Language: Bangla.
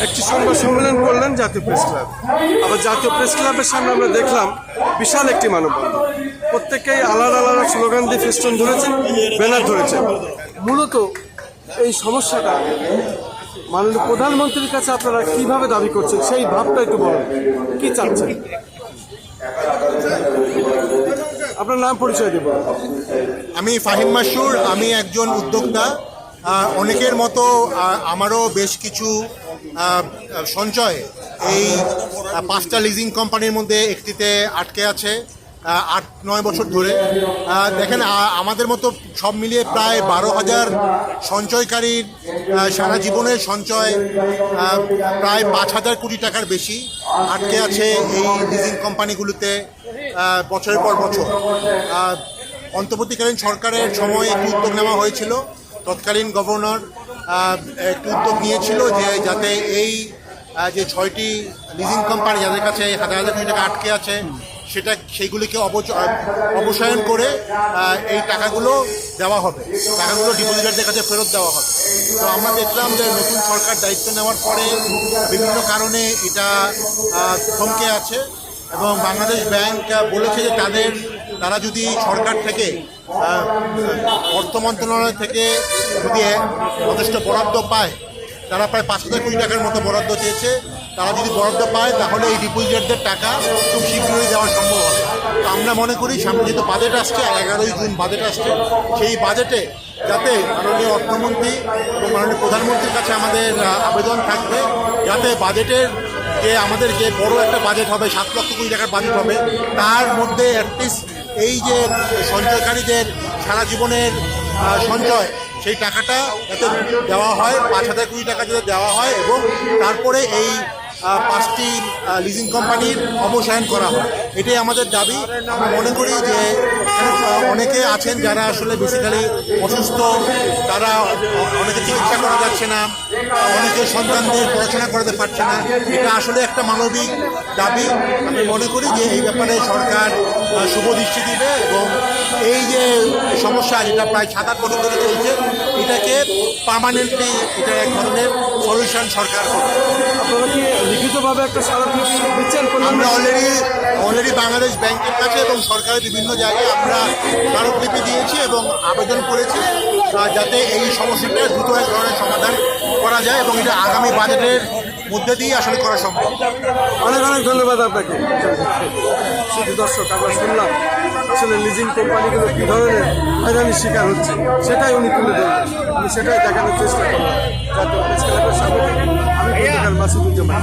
একটি সংবাদ সম্মেলন করলেন জাতীয় প্রেস ক্লাব। আবার জাতীয় প্রেস ক্লাবের সামনে আমরা দেখলাম বিশাল একটি মানববন্ধন। প্রত্যেকেই আলাদা আলাদা স্লোগান দিয়ে ফেস্টুন ধরেছেন, ব্যানার ধরেছেন। মূলত এই সমস্যাটা মাননীয় প্রধানমন্ত্রীর কাছে আপনারা কিভাবে দাবি করছেন, সেই ভাবটা একটু বলুন। কি চাচ্ছেন? আপনার নাম পরিচয় দেব। আমি ফাহিম মাসুর, আমি একজন উদ্যোক্তা। অনেকের মতো আমারও বেশ কিছু সঞ্চয় এই 5টা লিজিং কোম্পানির মধ্যে একটিতে আটকে আছে 8-9 বছর ধরে। দেখেন, আমাদের মতো সব মিলিয়ে প্রায় 12,000 সঞ্চয়কারীর সারা জীবনের সঞ্চয় প্রায় 5,000 কোটি টাকার বেশি আটকে আছে এই লিজিং কোম্পানিগুলোতে বছরের পর বছর। অন্তর্বর্তীকালীন সরকারের সময় একটি উদ্যোগ নেওয়া হয়েছিল। তৎকালীন গভর্নর একটি উদ্যোগ নিয়েছিল যে যাতে এই যে 6টি লিজিং কোম্পানি যাদের কাছে 1,000 কোটি টাকা আটকে আছে সেইগুলিকে অবসায়ন করে এই টাকাগুলো দেওয়া হবে, টাকাগুলো ডিপোজিটারদের কাছে ফেরত দেওয়া হবে। তো আমরা দেখলাম যে নতুন সরকার দায়িত্ব নেওয়ার পরে বিভিন্ন কারণে এটা থমকে আছে এবং বাংলাদেশ ব্যাংক বলেছে যে তারা যদি সরকার থেকে অর্থ মন্ত্রণালয় থেকে যদি যথেষ্ট বরাদ্দ পায়, তারা প্রায় 5,000 কোটি টাকার মতো বরাদ্দ চেয়েছে, তারা যদি বরাদ্দ পায় তাহলে এই ডিপোজিটারদের টাকা খুব শীঘ্রই দেওয়া সম্ভব হবে। তো আমরা মনে করি সামনে যেহেতু বাজেট আসছে, 11ই জুন বাজেট আসছে, সেই বাজেটে যাতে মাননীয় অর্থমন্ত্রী এবং মাননীয় প্রধানমন্ত্রীর কাছে আমাদের আবেদন থাকবে যাতে বাজেটের আমাদের যে বড় একটা বাজেট হবে, 7 লক্ষ কোটি টাকার বাজেট হবে, তার মধ্যে অ্যাটলিস্ট এই যে সঞ্চয়কারীদের সারা জীবনের সঞ্চয় সেই টাকাটা যাতে দেওয়া হয়, 5,000 কোটি টাকা যাতে দেওয়া হয় এবং তারপরে এই 5টি লিজিং কোম্পানির অবসায়ন করা হয়। এটাই আমাদের দাবি। আমরা মনে করি যে অনেকে আছেন যারা আসলে বেসিক্যালি অসুস্থ, তারা অনেকে চিকিৎসা করা যাচ্ছে না, অনেকে সন্তানদের পড়াশোনা করাতে পারছে না। এটা আসলে একটা মানবিক দাবি। আমি মনে করি যে এই ব্যাপারে সরকার শুভ দৃষ্টি দিবে এবং এই যে সমস্যা যেটা প্রায় 7-8 বছর ধরে চলছে, এটাকে পার্মানেন্টলি এটার এক ধরনের সলিউশন সরকার করবে। আপনারা কি লিখিতভাবে একটা স্মারকলিপি দিচ্ছেন? আমরা অলরেডি বাংলাদেশ ব্যাংকের কাছে এবং সরকারের বিভিন্ন জায়গায় আমরা স্মারকলিপি দিয়েছি এবং আবেদন করেছি যাতে এই সমস্যাটা দ্রুত এক ধরনের সমাধান করা যায় এবং এটা আগামী বাজেটের মধ্যে দিয়ে আসলে করা সম্ভব। অনেক অনেক ধন্যবাদ আপনাকে। শুধু দর্শক, আমরা শুনলাম আসলে লিজিং কোম্পানিগুলো কী ধরনের হয়রানির শিকার হচ্ছে, সেটাই উনি তুলে ধরলেন। আমি সেটাই দেখানোর চেষ্টা করলাম। জাতীয় প্রেস ক্লাবের সামনে আমি মাসুদুজ্জামান।